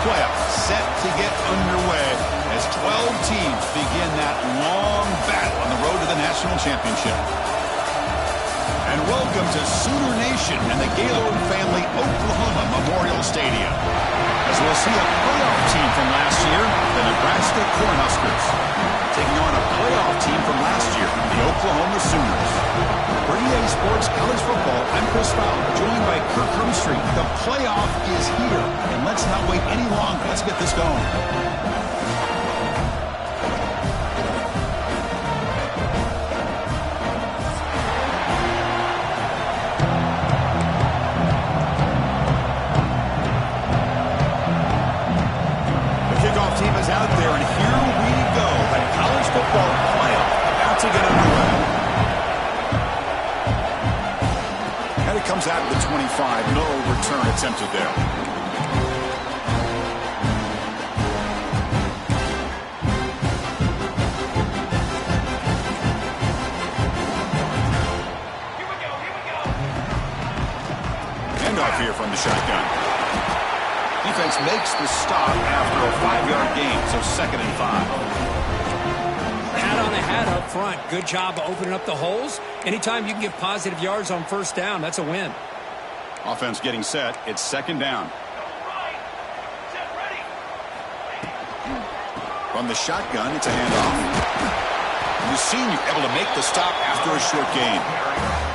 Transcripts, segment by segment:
playoffs set to get underway as 12 teams begin that long battle on the road to the national championship. And welcome to Sooner Nation and the Gaylord Family Oklahoma Memorial Stadium, as we'll see a playoff team from last year, the Nebraska Cornhuskers, taking on a playoff team from last year, the Oklahoma Sooners. For EA Sports College Football, I'm Chris Fowler, joined by Kirk Hermstreet. The playoff is here, and let's not wait any longer. Let's get this going. Team is out there, and here we go. The college football playoff about to get underway. And it comes out of the 25. No return attempted there. Handoff here from the shotgun. Defense makes the stop after a 5-yard gain, so 2nd and 5. Hat on a hat up front. Good job opening up the holes. Anytime you can get positive yards on first down, that's a win. Offense getting set. It's 2nd down. From the shotgun, it's a handoff. You've seen you're able to make the stop after a short gain.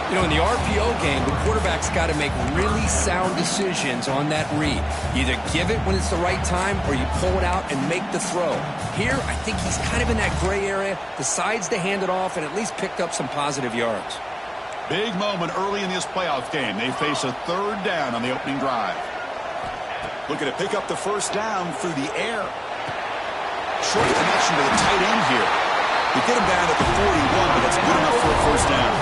You know, in the RPO game, the quarterback's got to make really sound decisions on that read. You either give it when it's the right time or you pull it out and make the throw. Here, I think he's kind of in that gray area, decides to hand it off and at least picked up some positive yards. Big moment early in this playoff game. They face a 3rd down on the opening drive. Looking to pick up the first down through the air. Short connection to the tight end here. They get him down at the 41, but that's good enough for a first down.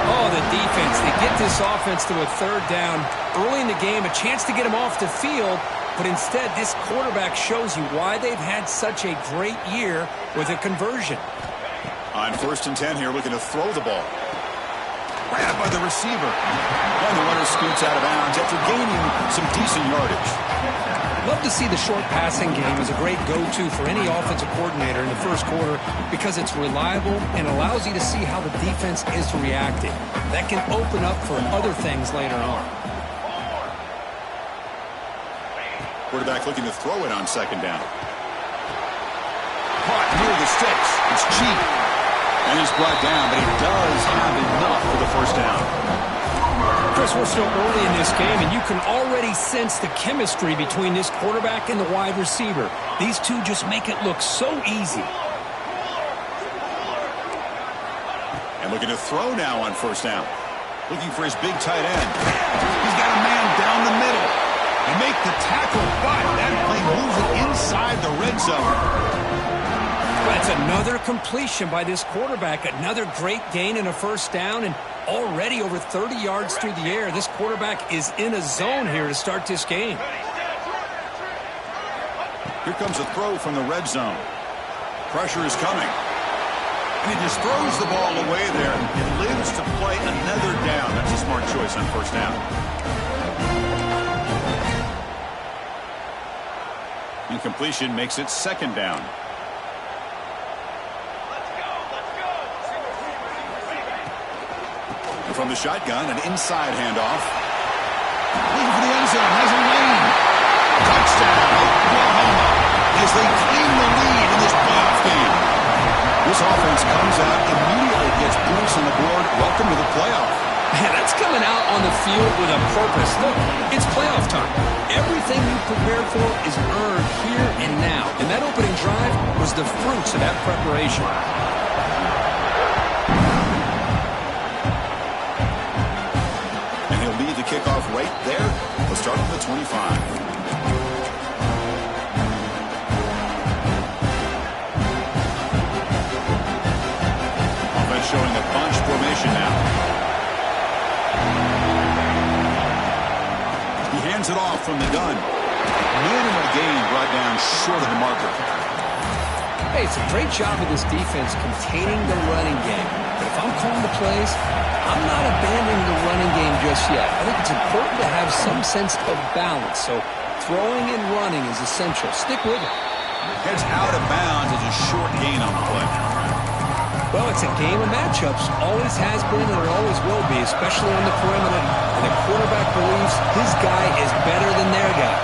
Oh, the defense. They get this offense to a 3rd down early in the game, a chance to get him off the field, but instead this quarterback shows you why they've had such a great year with a conversion. On 1st and 10 here, looking to throw the ball. Grabbed by the receiver. And the runner scoots out of bounds after gaining some decent yardage. Love to see the short passing game as a great go-to for any offensive coordinator in the first quarter because it's reliable and allows you to see how the defense is reacting. That can open up for other things later on. Quarterback looking to throw it on 2nd down. Caught near the sticks. It's cheap. And he's brought down, but he does have enough for the first down. Chris, we're still early in this game, and you can already sense the chemistry between this quarterback and the wide receiver. These two just make it look so easy. And looking to throw now on 1st down. Looking for his big tight end. He's got a man down the middle. And make the tackle, but that play moves it inside the red zone. That's another completion by this quarterback. Another great gain in a first down, and already over 30 yards through the air. This quarterback is in a zone here to start this game. Here comes a throw from the red zone. Pressure is coming. And he just throws the ball away there and lives to play another down. That's a smart choice on 1st down. Incompletion makes it 2nd down. From the shotgun, an inside handoff. Looking for the end zone, has a lane. Touchdown, Oklahoma, as they claim the lead in this playoff game. This offense comes out, immediately gets points on the board. Welcome to the playoff. Man, that's coming out on the field with a purpose. Look, it's playoff time. Everything you prepared for is earned here and now. And that opening drive was the fruits of that preparation. Kickoff right there. We'll start on the 25. Offense showing a bunch formation now. He hands it off from the gun. Minimal gain brought down short of the marker. Hey, it's a great job of this defense containing the running game. But if I'm calling the plays, I'm not abandoning the running game just yet. I think it's important to have some sense of balance. So throwing and running is essential. Stick with it. Gets out of bounds as a short gain on the play. Well, it's a game of matchups. Always has been and it always will be, especially on the perimeter. And the quarterback believes his guy is better than their guy.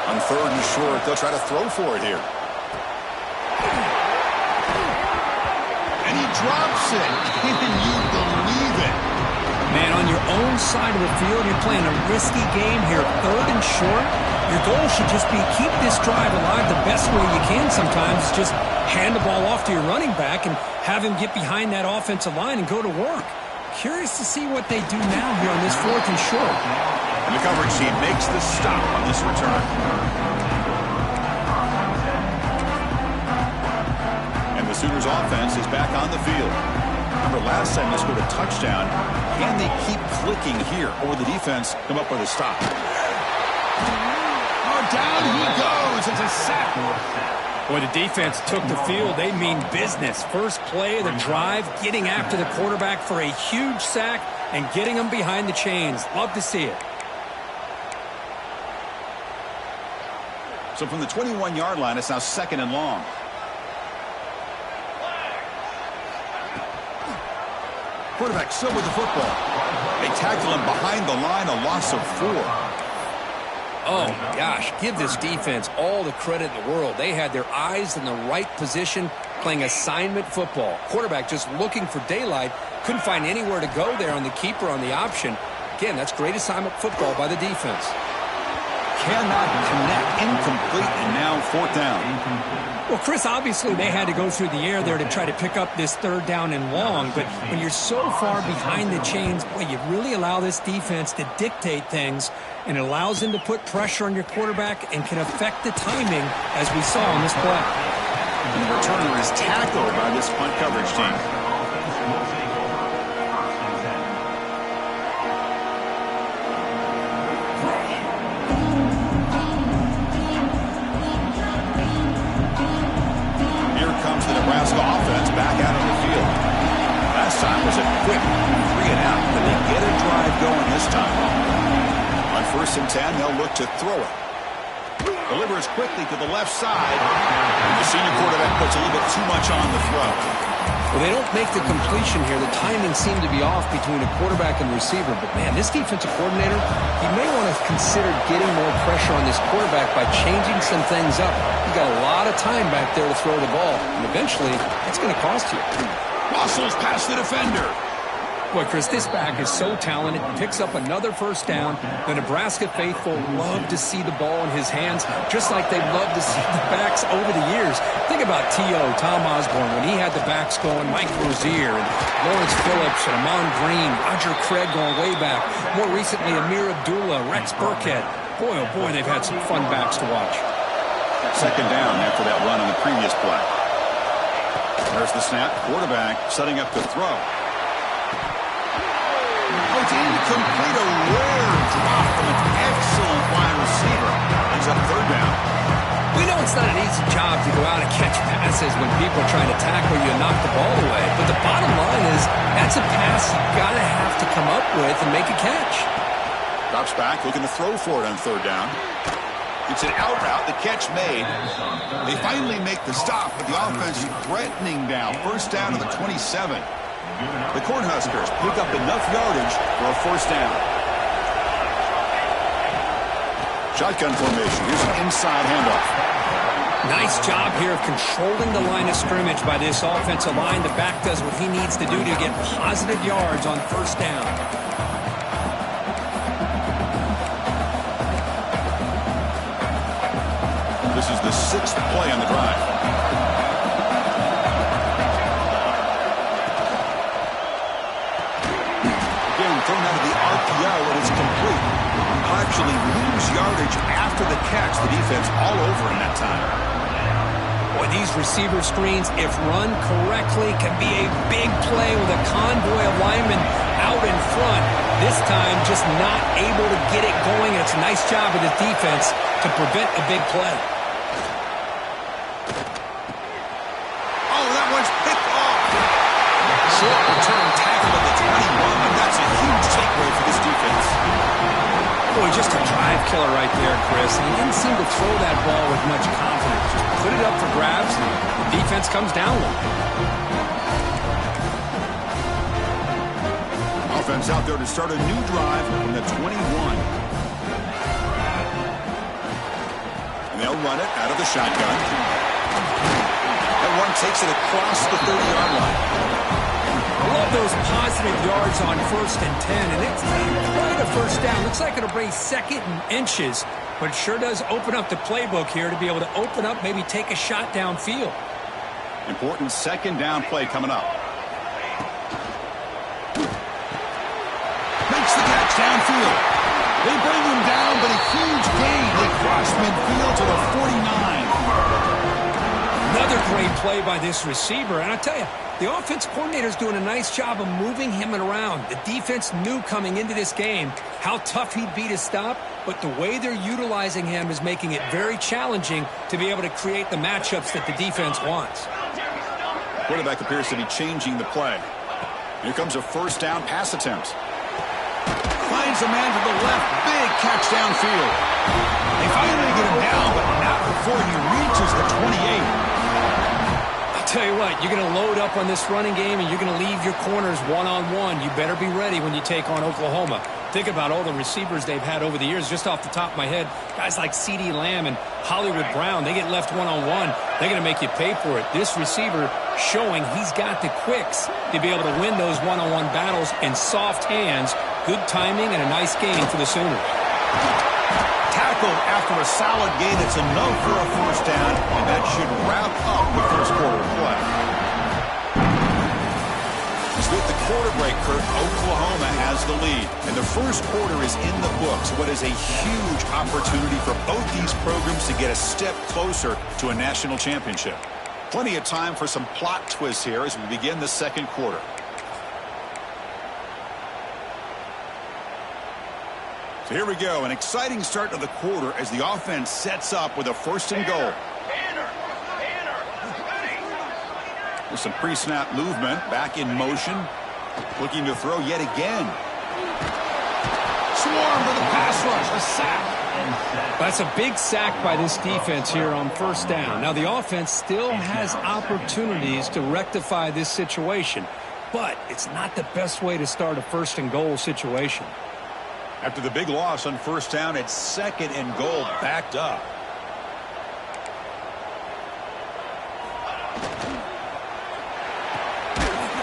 On third and short, they'll try to throw for it here. And he drops it. Can you believe it? Man, on your own side of the field, you're playing a risky game here. Third and short, your goal should just be keep this drive alive the best way you can sometimes. Just hand the ball off to your running back and have him get behind that offensive line and go to work. Curious to see what they do now here on this fourth and short. And the coverage team makes the stop on this return. And the Sooners offense is back on the field. Remember last time they scored a touchdown. Can they keep clicking here? Or will the defense come up with a stop? Oh, down he goes. It's a sack. Boy, the defense took the field. They mean business. First play of the drive, getting after the quarterback for a huge sack and getting him behind the chains. Love to see it. So from the 21-yard line, it's now second and long. Quarterback still with the football. They tackle him behind the line, a loss of 4. Oh, gosh, give this defense all the credit in the world. They had their eyes in the right position, playing assignment football. Quarterback just looking for daylight, couldn't find anywhere to go there on the keeper on the option. Again, that's great assignment football by the defense. Cannot connect, incomplete, and now fourth down. Well, Chris, obviously they had to go through the air there to try to pick up this third down and long, but when you're so far behind the chains, boy, you really allow this defense to dictate things, and it allows them to put pressure on your quarterback and can affect the timing, as we saw on this play. And the returner is tackled by this punt coverage team. The Nebraska offense back out on the field. Last time was a quick 3 and out, but they get a drive going this time. On 1st and 10, they'll look to throw it. Delivers quickly to the left side. The senior quarterback puts a little bit too much on the throw. Well, they don't make the completion here. The timing seemed to be off between a quarterback and receiver. But, man, this defensive coordinator, he may want to consider getting more pressure on this quarterback by changing some things up. He's got a lot of time back there to throw the ball. And eventually, that's going to cost you. Muscles past the defender. Boy, Chris, this back is so talented. Picks up another first down. The Nebraska faithful love to see the ball in his hands, just like they love to see the backs over the years. Think about T.O., Tom Osborne, when he had the backs going, Mike Rozier, and Lawrence Phillips, and Amon Green, Roger Craig going way back. More recently, Amir Abdullah, Rex Burkhead. Boy, oh boy, they've had some fun backs to watch. Second down after that run on the previous play. There's the snap. Quarterback setting up to throw. Oh, it's incomplete. A rare drop from an excellent wide receiver. He's up third down. We know it's not an easy job to go out and catch passes when people are trying to tackle you and knock the ball away. But the bottom line is that's a pass you've got to have to come up with and make a catch. Drops back, looking to throw for it on third down. It's an out route, the catch made. They finally make the stop, but the offense threatening now. First down to the 27. The Cornhuskers pick up enough yardage for a first down. Shotgun formation. Here's an inside handoff. Nice job here of controlling the line of scrimmage by this offensive line. The back does what he needs to do to get positive yards on first down. This is the 6th play on the drive. Again, thrown out of the RPO, and it's complete. He'll actually lose yardage after the catch. The defense all over in that time. Boy, these receiver screens, if run correctly, can be a big play with a convoy of linemen out in front. This time, just not able to get it going. And it's a nice job of the defense to prevent a big play. Oh, that one's picked off. Short return tackle at the 21, and that's a huge takeaway for this defense. Boy, just a drive killer right there, Chris. And he didn't seem to throw that ball with much confidence. Just put it up for grabs, and the defense comes down with it. Offense out there to start a new drive from the 21. And they'll run it out of the shotgun. That one takes it across the 30-yard line. I love those positive yards on 1st and 10, and it's not quite a first down. Looks like it'll bring 2nd and inches, but it sure does open up the playbook here to be able to open up, maybe take a shot downfield. Important 2nd down play coming up. Makes the catch downfield. They bring him down, but a huge gain. They cross midfield to the 49. Another great play by this receiver, and I tell you, the offense coordinator's doing a nice job of moving him around. The defense knew coming into this game how tough he'd be to stop, but the way they're utilizing him is making it very challenging to be able to create the matchups that the defense wants. Quarterback appears to be changing the play. Here comes a 1st down pass attempt. Finds a man to the left. Big catch downfield. They finally get him down, but not before he reaches the 28. Tell you what, you're going to load up on this running game and you're going to leave your corners one-on-one. You better be ready when you take on Oklahoma. Think about all the receivers they've had over the years. Just off the top of my head, guys like CeeDee Lamb and Hollywood Brown, they get left one-on-one. They're going to make you pay for it. This receiver showing he's got the quicks to be able to win those one-on-one battles in soft hands. Good timing and a nice gain for the Sooners. Tackled after a solid gain. It's enough for a 1st down, and that should wrap up the 1st quarter of play. As with the quarter break, Kurt, Oklahoma has the lead, and the 1st quarter is in the books. What is a huge opportunity for both these programs to get a step closer to a national championship. Plenty of time for some plot twists here as we begin the 2nd quarter. So here we go, an exciting start to the quarter as the offense sets up with a 1st and goal. There's some pre-snap movement, back in motion, looking to throw yet again. Swarm for the pass rush, a sack. That's a big sack by this defense here on 1st down. Now the offense still has opportunities to rectify this situation, but it's not the best way to start a 1st and goal situation. After the big loss on 1st down, it's 2nd and goal, backed up.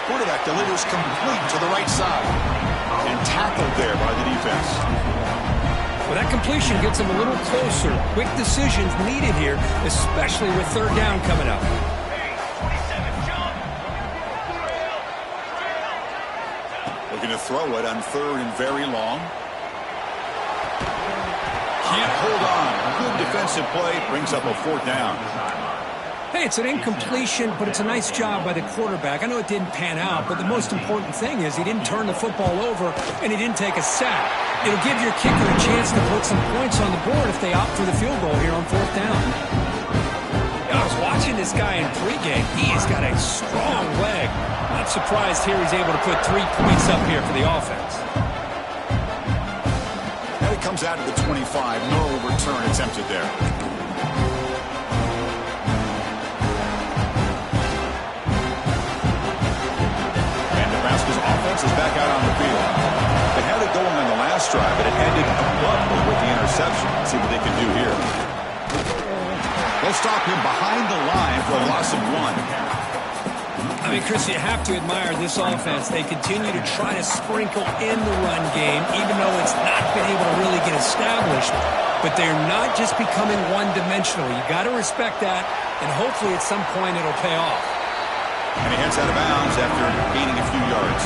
Quarterback delivers complete to the right side. And tackled there by the defense. Well, that completion gets him a little closer. Quick decisions needed here, especially with 3rd down coming up. Looking to throw it on 3rd and very long. Can't hold on. Good defensive play. Brings up a 4th down. Hey, it's an incompletion, but it's a nice job by the quarterback. I know it didn't pan out, but the most important thing is he didn't turn the football over and he didn't take a sack. It'll give your kicker a chance to put some points on the board if they opt for the field goal here on 4th down. I was watching this guy in pregame. He has got a strong leg. Not surprised here he's able to put 3 points up here for the offense. Now he comes out of the 25. No return attempted there. And Nebraska's offense is back out on the field. They had it going on the last drive, but it ended abruptly with the interception. Let's see what they can do here. They'll stop him behind the line for a loss of 1. I mean, Chris, you have to admire this offense. They continue to try to sprinkle in the run game, even though it's not been able to really get established. But they're not just becoming one-dimensional. You got to respect that, and hopefully at some point it'll pay off. And he heads out of bounds after gaining a few yards.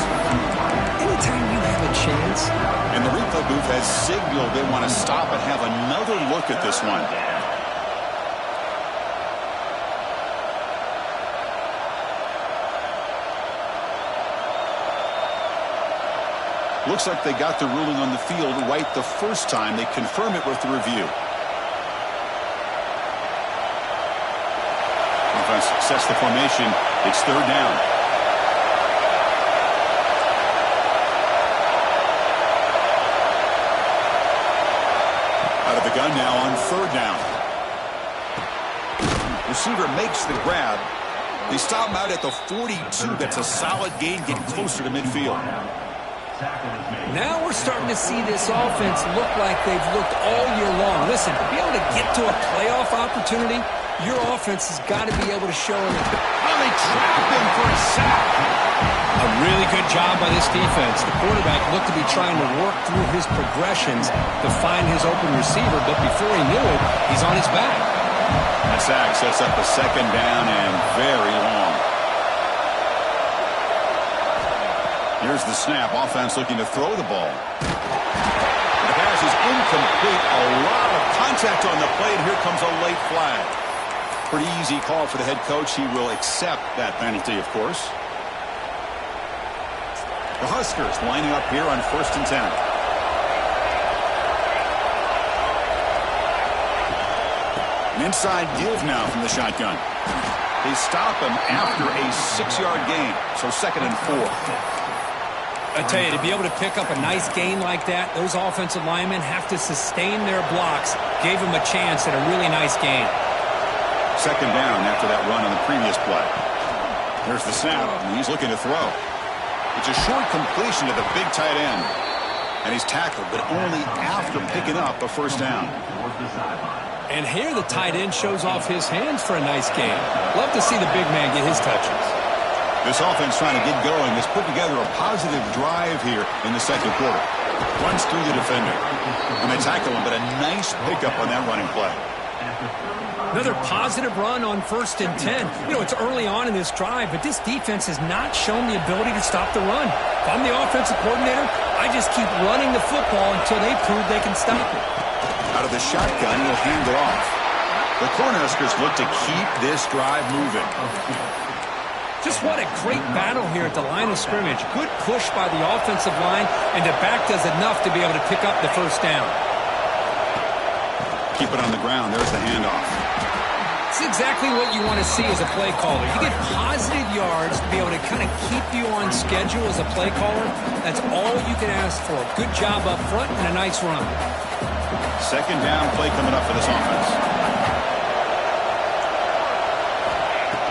Anytime you have a chance. And the replay booth has signaled they want to stop and have another look at this one. Looks like they got the ruling on the field right the first time. They confirm it with the review. Offense sets the formation. It's third down. Out of the gun now on third down. Receiver makes the grab. They stop him out at the 42. That's a solid gain, getting closer to midfield. Now we're starting to see this offense look like they've looked all year long. Listen, to be able to get to a playoff opportunity, your offense has got to be able to show them. Oh, they trap him for a sack. A really good job by this defense. The quarterback looked to be trying to work through his progressions to find his open receiver, but before he knew it, he's on his back. That sack sets up a second down and very long. Here's the snap. Offense looking to throw the ball. The pass is incomplete. A lot of contact on the play, and here comes a late flag. Pretty easy call for the head coach. He will accept that penalty, of course. The Huskers lining up here on 1st and 10. An inside give now from the shotgun. They stop him after a 6-yard gain, so 2nd and 4. I tell you, to be able to pick up a nice gain like that, those offensive linemen have to sustain their blocks. Gave him a chance at a really nice gain. 2nd down after that run on the previous play. Here's the snap, and he's looking to throw. It's a short completion to the big tight end. And he's tackled, but only after picking up a first down. And here the tight end shows off his hands for a nice gain. Love to see the big man get his touches. This offense trying to get going has put together a positive drive here in the second quarter. Runs through the defender. And they tackle him, but a nice pickup on that running play. Another positive run on 1st and 10. You know, it's early on in this drive, but this defense has not shown the ability to stop the run. If I'm the offensive coordinator, I just keep running the football until they prove they can stop it. Out of the shotgun, he'll hand it off. The Cornhuskers look to keep this drive moving. Just what a great battle here at the line of scrimmage. Good push by the offensive line, and the back does enough to be able to pick up the first down. Keep it on the ground. There's the handoff. It's exactly what you want to see as a play caller. You get positive yards to be able to kind of keep you on schedule as a play caller. That's all you can ask for. Good job up front and a nice run. 2nd down play coming up for this offense.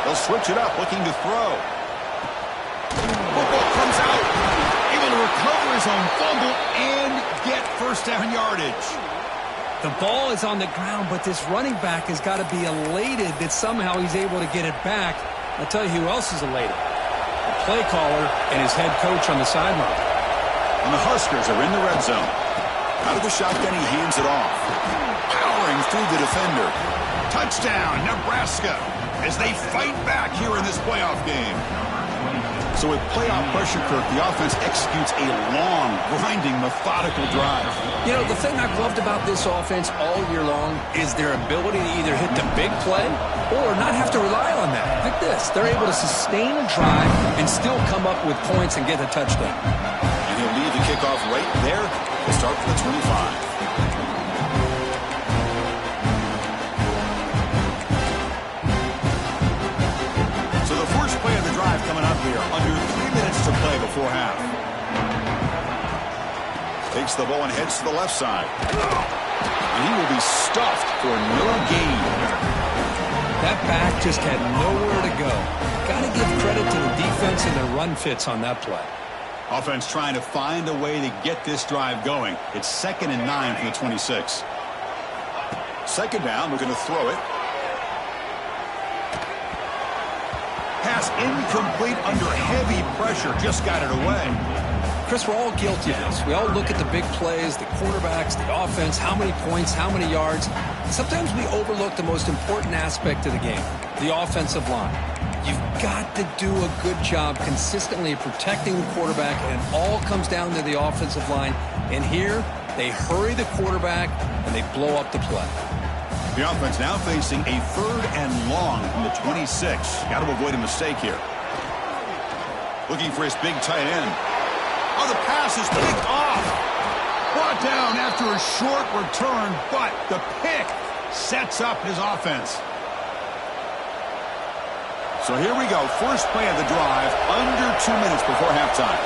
They'll switch it up, looking to throw. Football comes out, able to recover his own fumble and get first down yardage. The ball is on the ground, but this running back has got to be elated that somehow he's able to get it back. I'll tell you who else is elated. The play caller and his head coach on the sideline. And the Huskers are in the red zone. Out of the shotgun, he hands it off. Powering through the defender. Touchdown, Nebraska, as they fight back here in this playoff game. So with playoff pressure, Kirk, the offense executes a long, grinding, methodical drive. You know, the thing I've loved about this offense all year long is their ability to either hit the big play or not have to rely on that. Like this, they're able to sustain a drive and still come up with points and get a touchdown. And he'll leave the kickoff right there to start for the 25. Coming up here, under 3 minutes to play before half. Takes the ball and heads to the left side. And he will be stuffed for no gain. That back just had nowhere to go. Got to give credit to the defense and their run fits on that play. Offense trying to find a way to get this drive going. It's 2nd and 9 from the 26. 2nd down, looking to throw it. Pass incomplete under heavy pressure. Just got it away. Chris, we're all guilty of this. We all look at the big plays, the quarterbacks, the offense, how many points, how many yards. Sometimes we overlook the most important aspect of the game, the offensive line. You've got to do a good job consistently protecting the quarterback, and it all comes down to the offensive line. And here, they hurry the quarterback, and they blow up the play. The offense now facing a 3rd and long from the 26. Got to avoid a mistake here. Looking for his big tight end. Oh, the pass is picked off. Brought down after a short return, but the pick sets up his offense. So here we go. First play of the drive, under 2 minutes before halftime.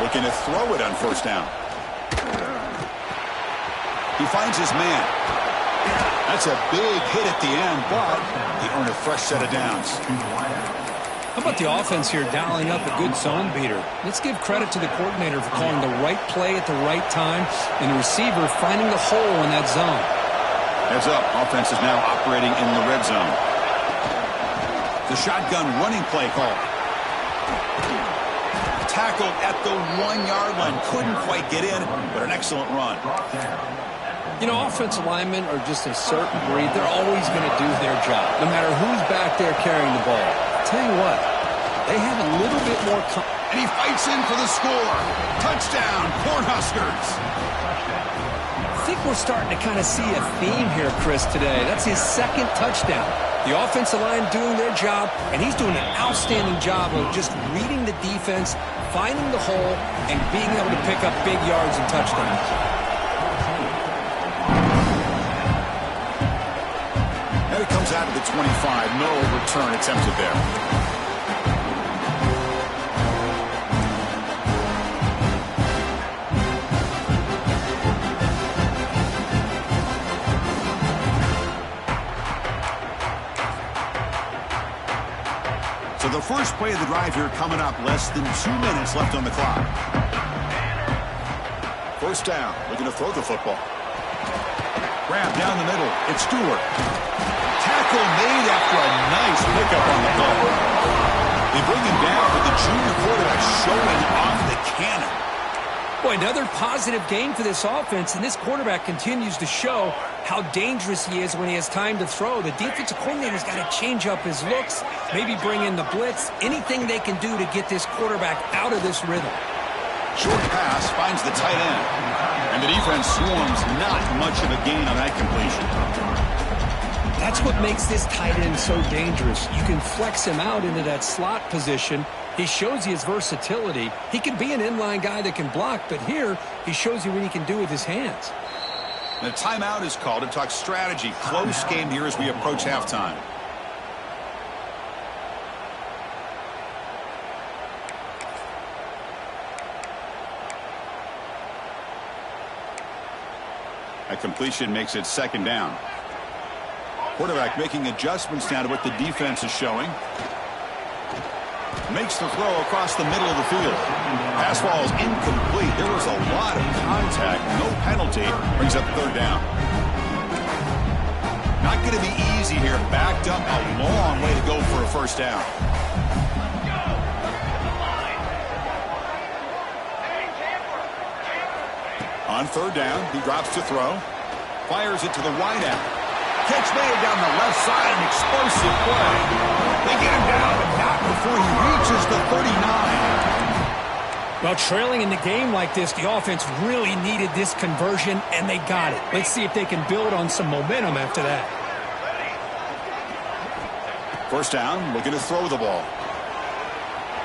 Looking to throw it on first down. He finds his man. That's a big hit at the end, but he earned a fresh set of downs. How about the offense here dialing up a good zone beater? Let's give credit to the coordinator for calling the right play at the right time and the receiver finding the hole in that zone. Heads up, offense is now operating in the red zone. The shotgun running play call. Tackled at the 1-yard line. Couldn't quite get in, but an excellent run. You know, offensive linemen are just a certain breed. They're always going to do their job, no matter who's back there carrying the ball. I'll tell you what, they have a little bit more... And he fights in for the score. Touchdown, Cornhuskers. I think we're starting to kind of see a theme here, Chris, today. That's his second touchdown. The offensive line doing their job, and he's doing an outstanding job of just reading the defense, finding the hole, and being able to pick up big yards and touchdowns. And it comes out of the 25. No return attempted there. So the first play of the drive here coming up, less than 2 minutes left on the clock. First down, looking to throw the football. Grab down the middle, it's Stewart. Tackle made after a nice pickup on the play. They bring him down with the junior quarterback showing off the cannon. Boy, another positive game for this offense, and this quarterback continues to show how dangerous he is when he has time to throw. The defensive coordinator's got to change up his looks, maybe bring in the blitz, anything they can do to get this quarterback out of this rhythm. Short pass finds the tight end, and the defense swarms. Not much of a gain on that completion. That's what makes this tight end so dangerous. You can flex him out into that slot position. He shows you his versatility. He can be an inline guy that can block, but here he shows you what he can do with his hands. The timeout is called to talk strategy. Close game here as we approach halftime. A completion makes it second down. Quarterback making adjustments now to what the defense is showing. Makes the throw across the middle of the field. Pass ball is incomplete. There was a lot of contact. No penalty. Brings up third down. Not going to be easy here. Backed up a long way to go for a first down. On third down, he drops to throw. Fires it to the wide out. Catch made down the left side. An explosive play. They get him down, but not before he reaches the 39. Well, trailing in the game like this, the offense really needed this conversion, and they got it. Let's see if they can build on some momentum after that. First down, looking to throw the ball.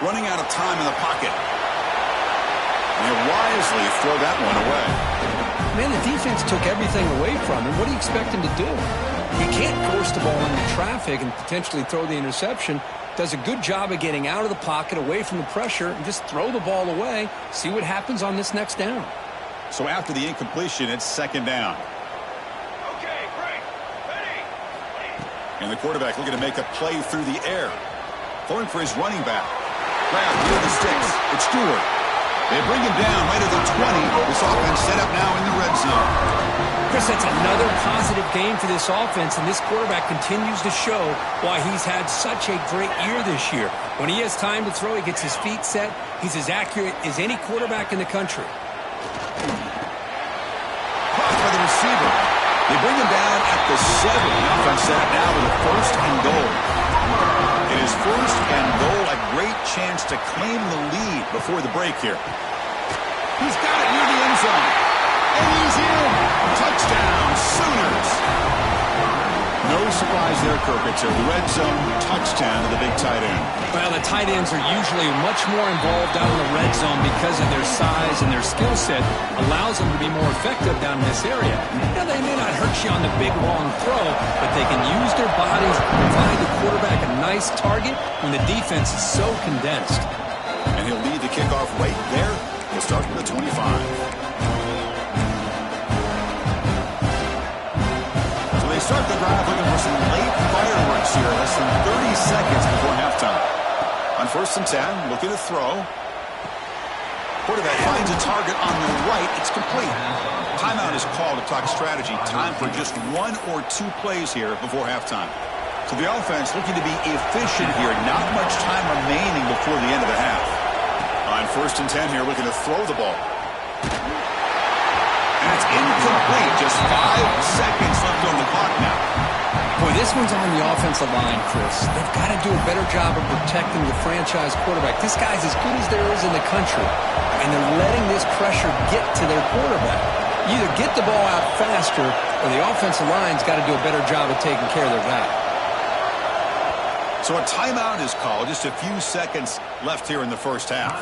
Running out of time in the pocket. They wisely throw that one away. Man, the defense took everything away from him. What do you expect him to do? He can't force the ball into traffic and potentially throw the interception. Does a good job of getting out of the pocket, away from the pressure, and just throw the ball away. See what happens on this next down. So after the incompletion, it's second down. Okay, break. Ready. And the quarterback looking to make a play through the air. Throwing for his running back. Grab near the sticks. It's Stewart. They bring him down right at the 20. This offense set up now in the red zone. Chris, that's another positive game for this offense, and this quarterback continues to show why he's had such a great year this year. When he has time to throw, he gets his feet set. He's as accurate as any quarterback in the country. Caught by the receiver. They bring him down at the 7. The offense set up now with a first and goal. It is first and goal. A great chance to claim the lead before the break here. He's got it near the end zone. And he's in. Touchdown, Sooners. No surprise there Kirk, it's a red zone touchdown to the big tight end. Well, the tight ends are usually much more involved down in the red zone because of their size, and their skill set allows them to be more effective down in this area. Now, they may not hurt you on the big, long throw, but they can use their bodies to provide the quarterback a nice target when the defense is so condensed. And he'll lead the kickoff right there. He'll start with the 25. They start the drive looking for some late fireworks here, less than 30 seconds before halftime. On 1st and 10, looking to throw. Quarterback finds a target on the right. It's complete. Timeout is called to talk strategy. Time for just 1 or 2 plays here before halftime. So the offense looking to be efficient here. Not much time remaining before the end of the half. On 1st and 10 here, looking to throw the ball. And it's incomplete. Just 5 seconds left on the clock now. Boy, this one's on the offensive line, Chris. They've got to do a better job of protecting the franchise quarterback. This guy's as good as there is in the country, and they're letting this pressure get to their quarterback. Either get the ball out faster, or the offensive line's got to do a better job of taking care of their guy. So a timeout is called. Just a few seconds left here in the first half.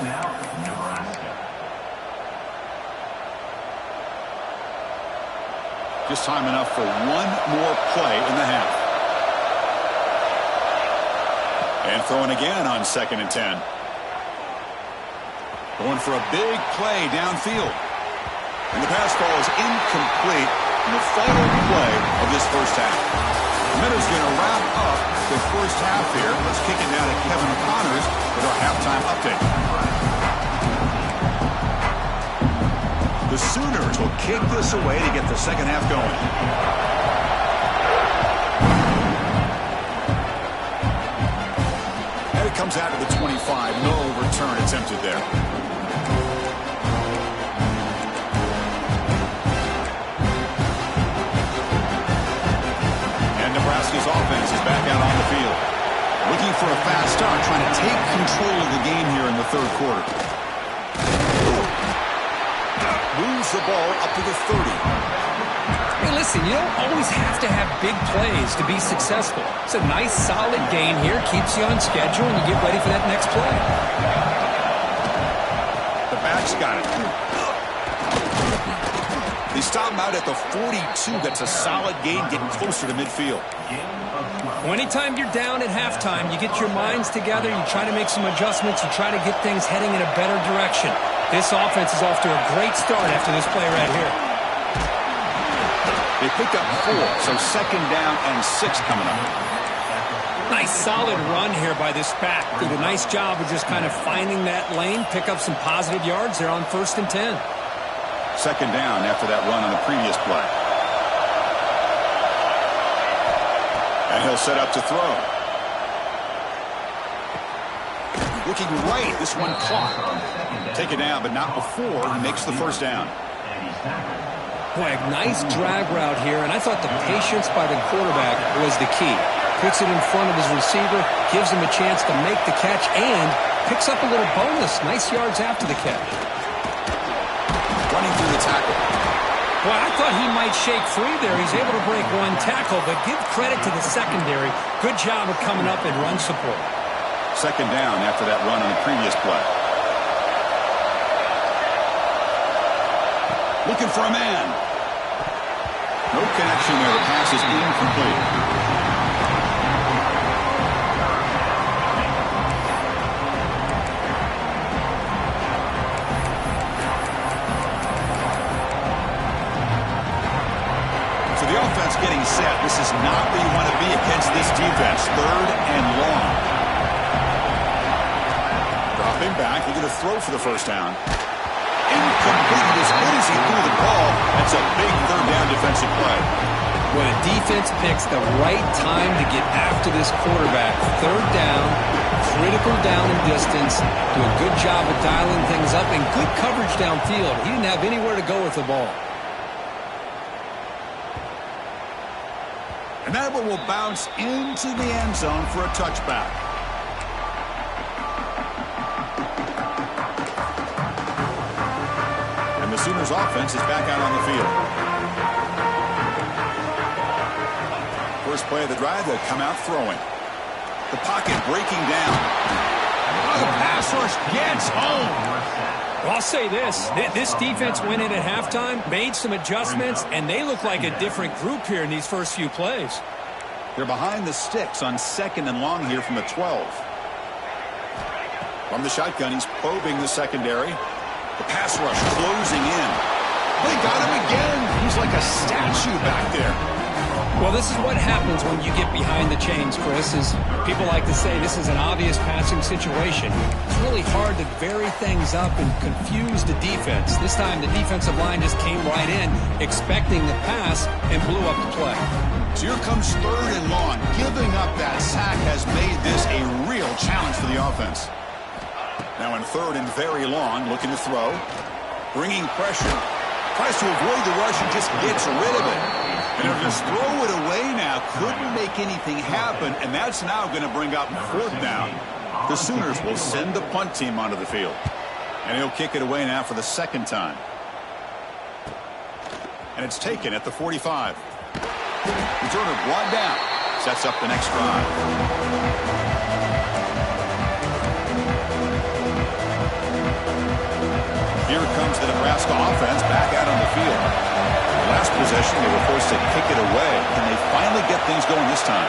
Just time enough for 1 more play in the half. And throwing again on 2nd and 10. Going for a big play downfield. And the pass ball is incomplete in the final play of this first half. The Minnows going to wrap up the first half here. Let's kick it down to Kevin Connors with our halftime update. The Sooners will kick this away to get the second half going. And it comes out to the 25. No return attempted there. And Nebraska's offense is back out on the field. Looking for a fast start, trying to take control of the game here in the 3rd quarter. Moves the ball up to the 30. Hey, listen, you don't always have to have big plays to be successful. It's a nice, solid gain here. Keeps you on schedule, and you get ready for that next play. The back's got it. They stop him out at the 42. That's a solid gain, getting closer to midfield. Well, anytime you're down at halftime, you get your minds together, you try to make some adjustments, you try to get things heading in a better direction. This offense is off to a great start after this play right here. They picked up 4, so 2nd down and 6 coming up. Nice solid run here by this back. Did a nice job of just kind of finding that lane, pick up some positive yards there on 1st and 10. 2nd down after that run on the previous play. And he'll set up to throw. Looking right, this one caught. Take it down, but not before he makes the 1st down. Boy, a nice drag route here, and I thought the patience by the quarterback was the key. Puts it in front of his receiver, gives him a chance to make the catch, and picks up a little bonus. Nice yards after the catch. Running through the tackle. Well, I thought he might shake free there. He's able to break 1 tackle, but give credit to the secondary. Good job of coming up and run support. 2nd down after that run on the previous play. Looking for a man. No connection there. The pass is incomplete. So the offense getting set. This is not where you want to be against this defense. 3rd and long. Dropping back. Looking to throw for the 1st down. Incomplete. As good as he threw the ball, that's a big 3rd down defensive play. When a defense picks the right time to get after this quarterback, 3rd down, critical down and distance, do a good job of dialing things up, and good coverage downfield. He didn't have anywhere to go with the ball. And that one will bounce into the end zone for a touchback. And the Sooners offense is back out on the field. First play of the drive, they'll come out throwing. The pocket breaking down. Oh, the pass rush gets home. Well, I'll say this. This defense went in at halftime, made some adjustments, and they look like a different group here in these first few plays. They're behind the sticks on 2nd and long here from the 12. From the shotgun, he's probing the secondary. The pass rush closing in. They got him again. He's like a statue back there. Well, this is what happens when you get behind the chains, Chris. Is people like to say this is an obvious passing situation. It's really hard to vary things up and confuse the defense. This time the defensive line just came right in, expecting the pass, and blew up the play. So here comes 3rd and long. Giving up that sack has made this a real challenge for the offense. Now in 3rd and very long, looking to throw. Bringing pressure. Tries to avoid the rush and just gets rid of it. And he'll just throw it away now. Couldn't make anything happen, and that's now going to bring up 4th down. The Sooners will send the punt team onto the field. And he'll kick it away now for the 2nd time. And it's taken at the 45. Returner brought down. Sets up the next drive. Here comes the Nebraska offense back out on the field. Last possession, they were forced to kick it away. Can they finally get things going this time?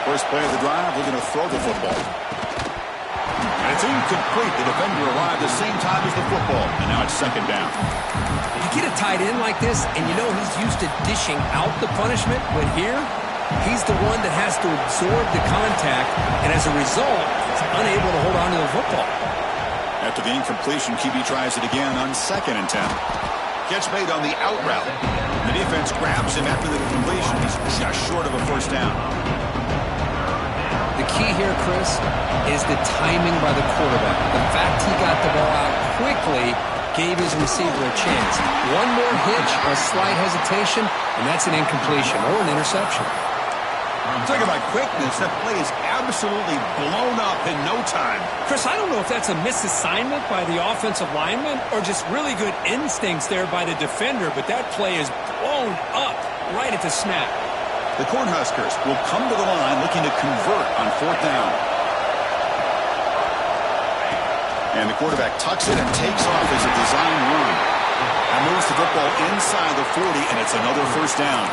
First play of the drive, we're going to throw the football. And it's incomplete. The defender arrived the same time as the football. And now it's 2nd down. You get a tight end like this, and you know he's used to dishing out the punishment, but here, he's the one that has to absorb the contact, and as a result, he's unable to hold on to the football. After the incompletion, QB tries it again on 2nd and 10. Gets made on the out route. The defense grabs him after the completion. He's just short of a 1st down. The key here, Chris, is the timing by the quarterback. The fact he got the ball out quickly gave his receiver a chance. One more hitch or slight hesitation, and that's an incompletion or an interception. Talking about quickness, that play is absolutely blown up in no time. Chris, I don't know if that's a misassignment by the offensive lineman or just really good instincts there by the defender, but that play is blown up right at the snap. The Cornhuskers will come to the line looking to convert on 4th down. And the quarterback tucks it and takes off as a design run. And moves the football inside the 40, and it's another 1st down.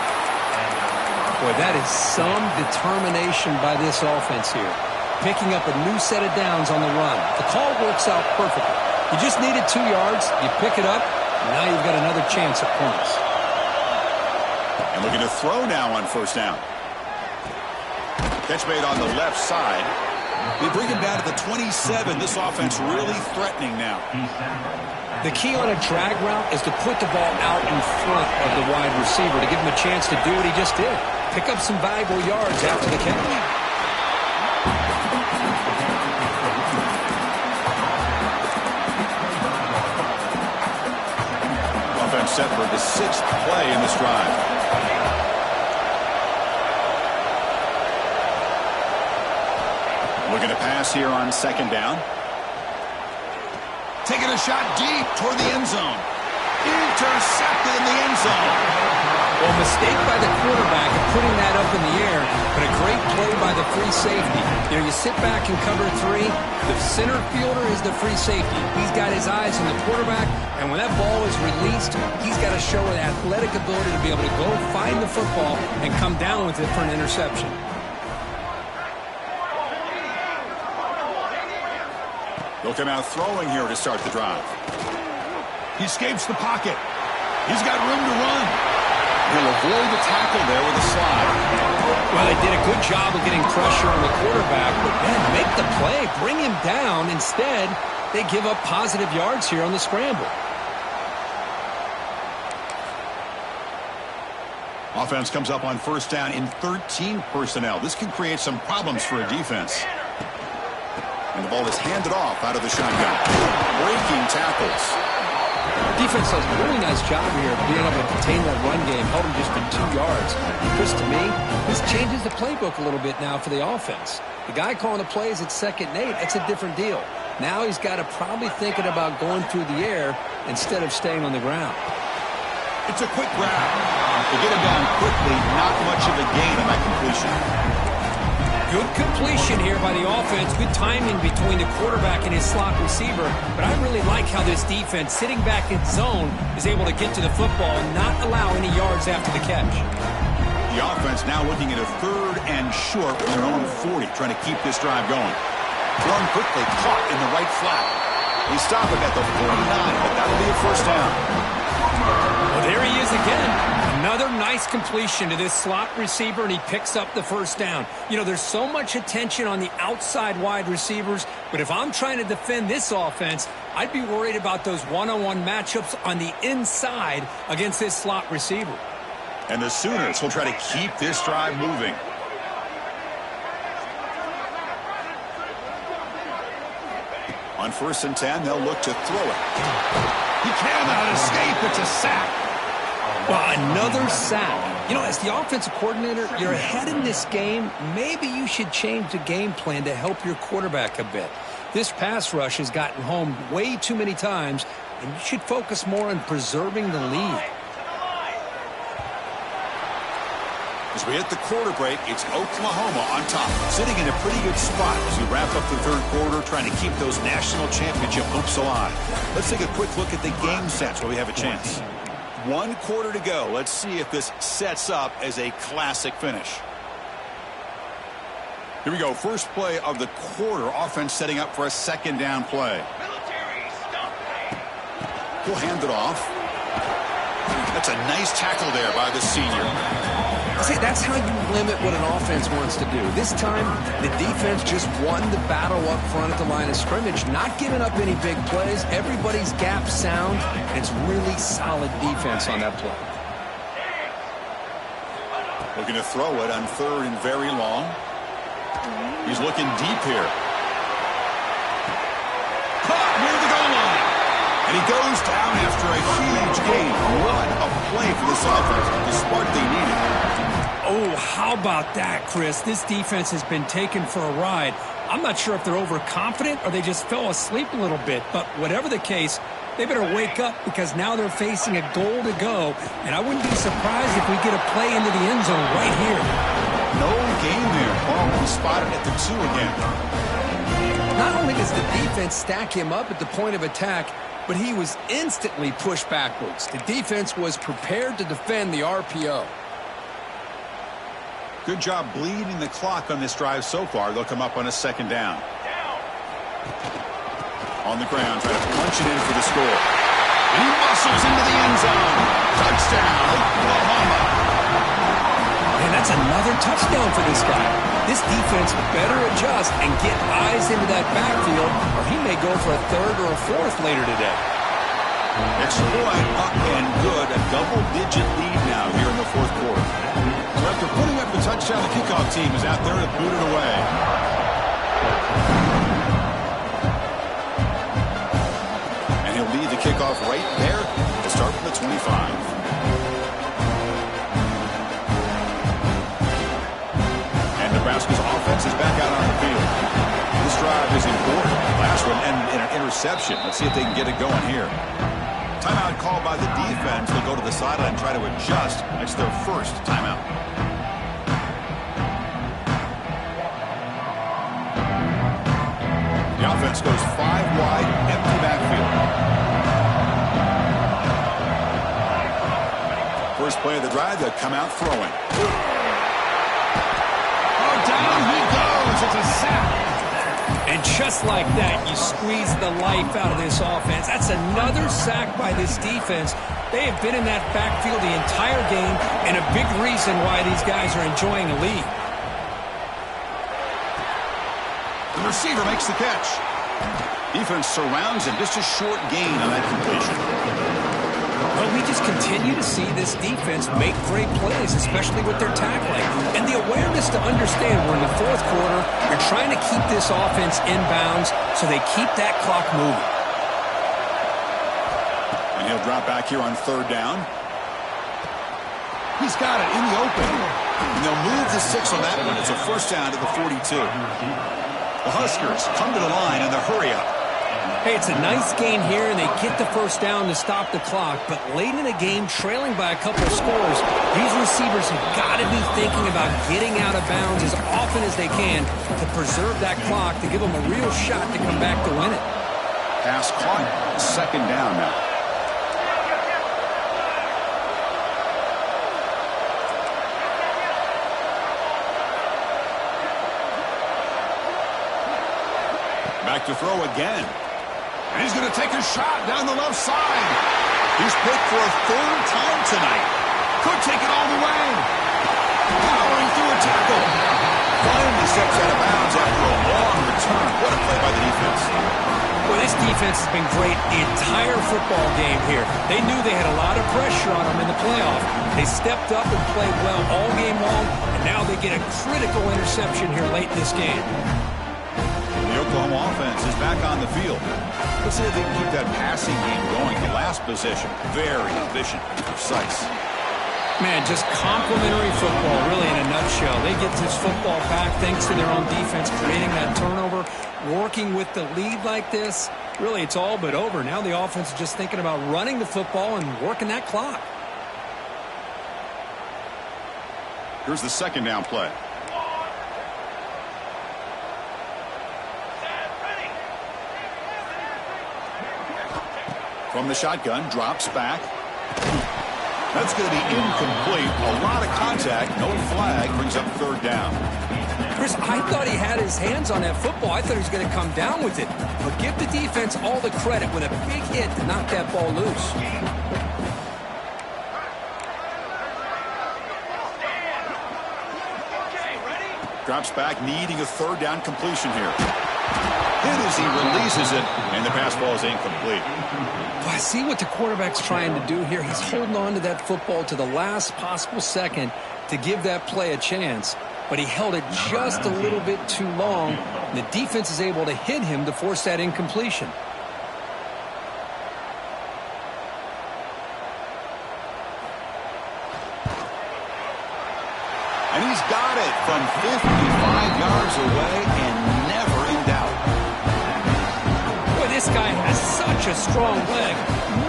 Boy, that is some determination by this offense here. Picking up a new set of downs on the run. The call works out perfectly. You just needed 2 yards. You pick it up, and now you've got another chance at points. And looking to throw now on 1st down. Catch made on the left side. They bring him down to the 27. This offense really threatening now. The key on a drag route is to put the ball out in front of the wide receiver to give him a chance to do what he just did. Pick up some valuable yards after the catch. Offense set for the 6th play in this drive. Looking to pass here on 2nd down. Taking a shot deep toward the end zone. Intercepted in the end zone. Well, mistake by the quarterback of putting that up in the air, but a great play by the free safety. You know, you sit back and cover 3. The center fielder is the free safety. He's got his eyes on the quarterback, and when that ball is released, he's got to show an athletic ability to be able to go find the football and come down with it for an interception. They'll come out throwing here to start the drive. He escapes the pocket. He's got room to run. He'll avoid the tackle there with a slide. Well, they did a good job of getting pressure on the quarterback, but then make the play, bring him down. Instead, they give up positive yards here on the scramble. Offense comes up on 1st down in 13 personnel. This can create some problems for a defense. And the ball is handed off out of the shotgun. Breaking tackles. Defense does a really nice job here of being able to contain that run game, held him just to 2 yards. Chris, to me, this changes the playbook a little bit now for the offense. The guy calling the plays at 2nd and 8, that's a different deal. Now he's got to probably thinking about going through the air instead of staying on the ground. It's a quick grab. To get him down quickly, not much of a gain on that completion. Good completion here by the offense. Good timing between the quarterback and his slot receiver. But I really like how this defense, sitting back in zone, is able to get to the football and not allow any yards after the catch. The offense now looking at a 3rd and short from their own 40, trying to keep this drive going. Thrown quickly, caught in the right flat. They stop it at the 49, but that'll be a first down. Well, there he is again. Another nice completion to this slot receiver, and he picks up the first down. You know, there's so much attention on the outside wide receivers, but if I'm trying to defend this offense, I'd be worried about those one-on-one matchups on the inside against this slot receiver. And the Sooners will try to keep this drive moving. On 1st and 10, they'll look to throw it. He cannot escape. It's a sack. Well, another sack. You know, as the offensive coordinator, you're ahead in this game. Maybe you should change the game plan to help your quarterback a bit. This pass rush has gotten home way too many times, and you should focus more on preserving the lead. As we hit the quarter break, it's Oklahoma on top, sitting in a pretty good spot as we wrap up the 3rd quarter, trying to keep those national championship hopes alive. Let's take a quick look at the game sets while we have a chance. 1 quarter to go. Let's see if this sets up as a classic finish. Here we go. First play of the quarter. Offense setting up for a 2nd down play. He'll hand it off. That's a nice tackle there by the senior. See, that's how you limit what an offense wants to do. This time, the defense just won the battle up front at the line of scrimmage, not giving up any big plays. Everybody's gap sound, and it's really solid defense on that play. Looking to throw it on 3rd and very long. He's looking deep here. Caught near the goal line. And he goes down after a huge gain. What a play for this offense. The spark they needed. Oh, how about that, Chris? This defense has been taken for a ride. I'm not sure if they're overconfident or they just fell asleep a little bit, but whatever the case, they better wake up because now they're facing a goal to go, and I wouldn't be surprised if we get a play into the end zone right here. No gain there. Ball will be spotted at the 2 again. Not only does the defense stack him up at the point of attack, but he was instantly pushed backwards. The defense was prepared to defend the RPO. Good job bleeding the clock on this drive so far. They'll come up on a 2nd down. On the ground, trying to punch it in for the score. And he muscles into the end zone. Touchdown, Oklahoma. And that's another touchdown for this guy. This defense better adjust and get eyes into that backfield, or he may go for a 3rd or a 4th later today. Extra point up and good. A double-digit lead now here in the 4th quarter. So after putting up the touchdown, the kickoff team is out there to boot it away. And he'll lead the kickoff right there to start from the 25. And Nebraska's offense is back out on the field. This drive is important. Last one ended in an interception. Let's see if they can get it going here. Timeout called by the defense. They'll go to the sideline and try to adjust. It's their first timeout. The offense goes 5 wide, empty backfield. First play of the drive, they'll come out throwing. Oh, down he goes. It's a sack. And just like that, you squeeze the life out of this offense. That's another sack by this defense. They have been in that backfield the entire game, and a big reason why these guys are enjoying a lead. The receiver makes the catch. Defense surrounds him. Just a short gain on that completion. Well, we just continue to see this defense make great plays, especially with their tackling. And the awareness to understand we're in the 4th quarter, you're trying to keep this offense in bounds so they keep that clock moving. And he'll drop back here on 3rd down. He's got it in the open. And they'll move the 6 on that one. It's a first down to the 42. The Huskers come to the line in the hurry up. Hey, it's a nice gain here, and they get the first down to stop the clock. But late in the game, trailing by a couple of scores, these receivers have got to be thinking about getting out of bounds as often as they can to preserve that clock, to give them a real shot to come back to win it. Pass caught. Second down now. Back to throw again. And he's going to take a shot down the left side. He's picked for a third time tonight. Could take it all the way. Powering through a tackle. Finally steps out of bounds after a long return. What a play by the defense. Well, this defense has been great the entire football game here. They knew they had a lot of pressure on them in the playoff. They stepped up and played well all game long, and now they get a critical interception here late in this game. The Oklahoma offense is back on the field. Let's see if they can keep that passing game going. The last possession, very efficient and precise. Man, just complimentary football, really, in a nutshell. They get this football back thanks to their own defense, creating that turnover, working with the lead like this. Really, it's all but over. Now the offense is just thinking about running the football and working that clock. Here's the second down play. From the shotgun, drops back. That's going to be incomplete. A lot of contact, no flag, brings up third down. Chris, I thought he had his hands on that football. I thought he was going to come down with it. But give the defense all the credit with a big hit to knock that ball loose. Drops back, needing a third down completion here. Hit as he releases it, and the pass ball is incomplete. Well, I see what the quarterback's trying to do here. He's holding on to that football to the last possible second to give that play a chance. But he held it just a little bit too long. And the defense is able to hit him to force that incompletion. And he's got it from 55 yards away and never in doubt. Boy, this guy has such a strong leg.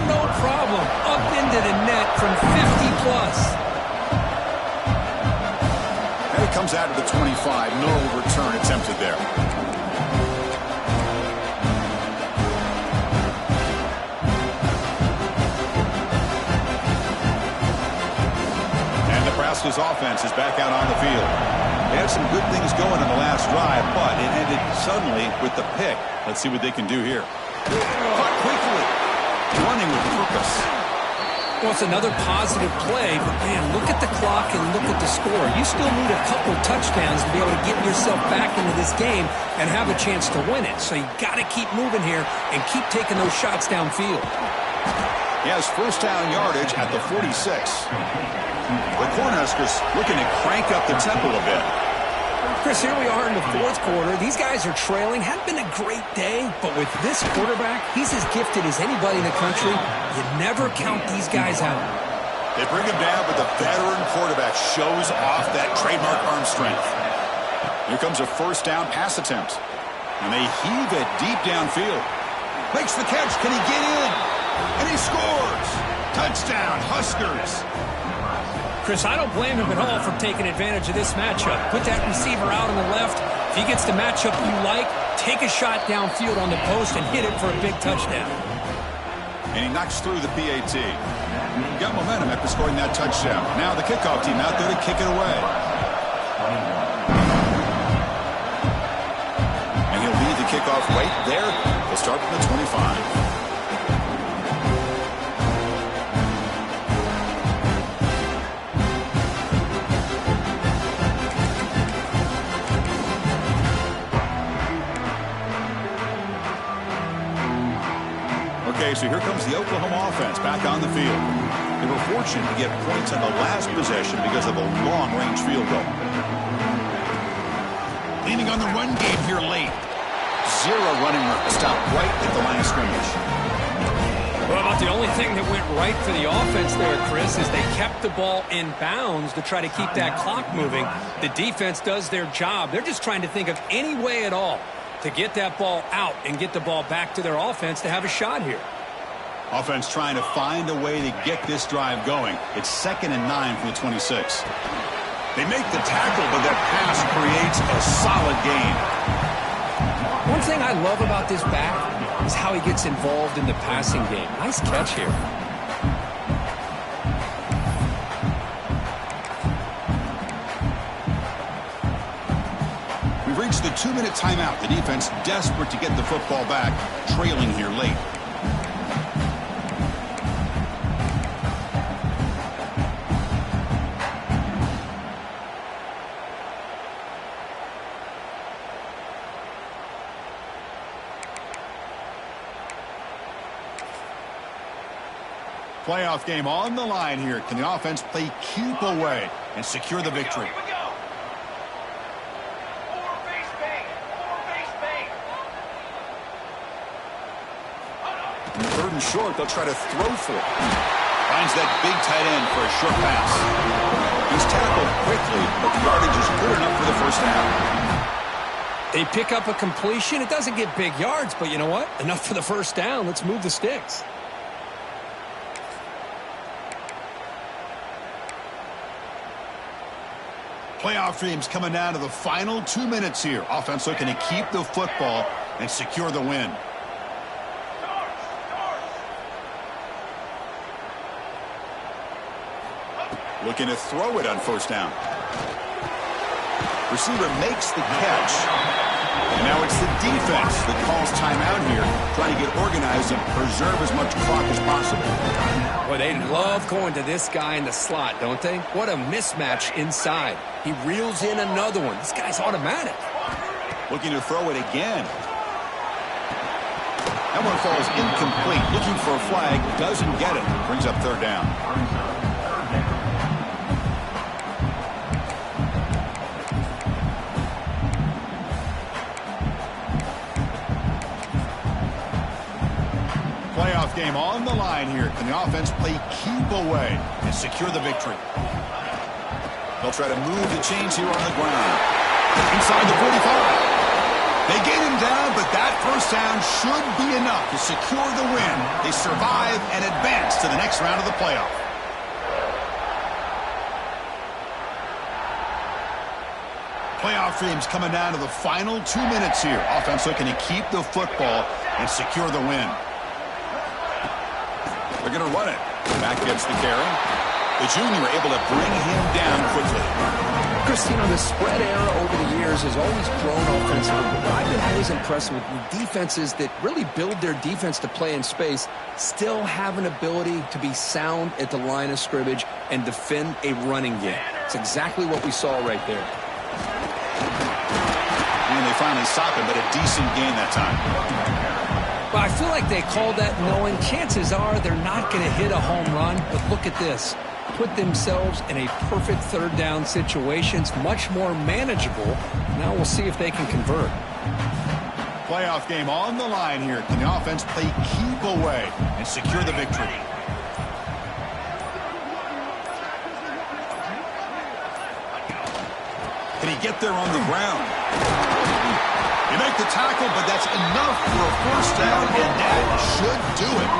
No problem. Up into the net from 50 plus. And it comes out of the 25. No return attempted there. Nebraska's offense is back out on the field. They had some good things going in the last drive, but it ended suddenly with the pick. Let's see what they can do here. Caught quickly, running with purpose. Well, it's another positive play, but man, look at the clock and look at the score. You still need a couple touchdowns to be able to get yourself back into this game and have a chance to win it. So you got to keep moving here and keep taking those shots downfield. He has first down yardage at the 46. The Cornhuskers looking to crank up the tempo a bit. Chris, here we are in the fourth quarter. These guys are trailing. Hadn't been a great day, but with this quarterback, he's as gifted as anybody in the country. You never count these guys out. They bring him down, but the veteran quarterback shows off that trademark arm strength. Here comes a first down pass attempt. And they heave it deep downfield. Makes the catch. Can he get in? And he scores. Touchdown, Huskers. Chris, I don't blame him at all for taking advantage of this matchup. Put that receiver out on the left. If he gets the matchup you like, take a shot downfield on the post and hit it for a big touchdown. And he knocks through the PAT. Got momentum after scoring that touchdown. Now the kickoff team out there to kick it away. And he'll lead the kickoff right there. He'll start from the 25. Okay, so here comes the Oklahoma offense back on the field. They were fortunate to get points on the last possession because of a long-range field goal. Leaning on the run game here late. Zero running room. Stopped right at the line of scrimmage. Well, about the only thing that went right for the offense there, Chris, is they kept the ball in bounds to try to keep that clock moving. The defense does their job. They're just trying to think of any way at all to get that ball out and get the ball back to their offense to have a shot here. Offense trying to find a way to get this drive going. It's 2nd and 9 from the 26. They make the tackle, but that pass creates a solid gain. One thing I love about this back is how he gets involved in the passing game. Nice catch here. We've reached the 2-minute timeout. The defense desperate to get the football back, trailing here late. Playoff game on the line here. Can the offense play keep away and secure the victory? Here we go. Over base bang. Over base bang. In 3rd and short, they'll try to throw for it. Finds that big tight end for a short pass. He's tackled quickly, but the yardage is good enough for the first down. They pick up a completion. It doesn't get big yards, but you know what? Enough for the first down. Let's move the sticks. Playoff dreams coming down to the final 2 minutes here. Offense looking to keep the football and secure the win. Looking to throw it on first down. Receiver makes the catch. And now it's the defense that calls timeout here, trying to get organized and preserve as much clock as possible. Well, they love going to this guy in the slot, don't they? What a mismatch inside. He reels in another one. This guy's automatic. Looking to throw it again. That one falls incomplete. Looking for a flag. Doesn't get it. Brings up 3rd down. Playoff game on the line here. Can the offense play keep away and secure the victory? They'll try to move the chains here on the ground. Inside the 45. They get him down, but that first down should be enough to secure the win. They survive and advance to the next round of the playoff. Playoff dreams coming down to the final 2 minutes here. Offense looking to keep the football and secure the win. They're going to run it. Back gets the carry. The junior able to bring him down quickly. Chris, you know, the spread era over the years has always grown offensively, but I've been always impressed with the defenses that really build their defense to play in space, still have an ability to be sound at the line of scrimmage and defend a running game. It's exactly what we saw right there. And they finally stop him, but a decent gain that time. Well, I feel like they called that knowing chances are they're not going to hit a home run, but look at this. Put themselves in a perfect 3rd down situation. It's much more manageable. Now we'll see if they can convert. Playoff game on the line here. Can the offense play keep away and secure the victory? Can he get there on the ground? You make the tackle, but that's enough for a first down, and that should do it.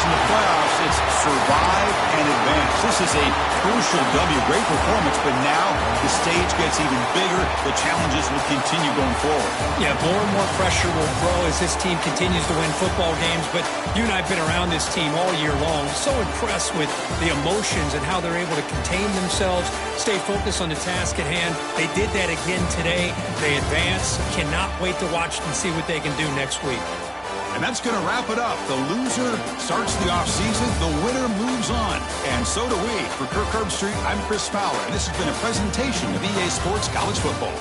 In the playoffs, it's survive and advance. This is a crucial W. Great performance, but now the stage gets even bigger. The challenges will continue going forward. Yeah, more and more pressure will grow as this team continues to win football games, but you and I have been around this team all year long. So impressed with the emotions and how they're able to contain themselves, stay focused on the task at hand. They did that again today. They advance. Cannot wait to watch and see what they can do next week. And that's going to wrap it up. The loser starts the offseason. The winner moves on. And so do we. For Kirk Herbstreit, I'm Chris Fowler. And this has been a presentation of EA Sports College Football.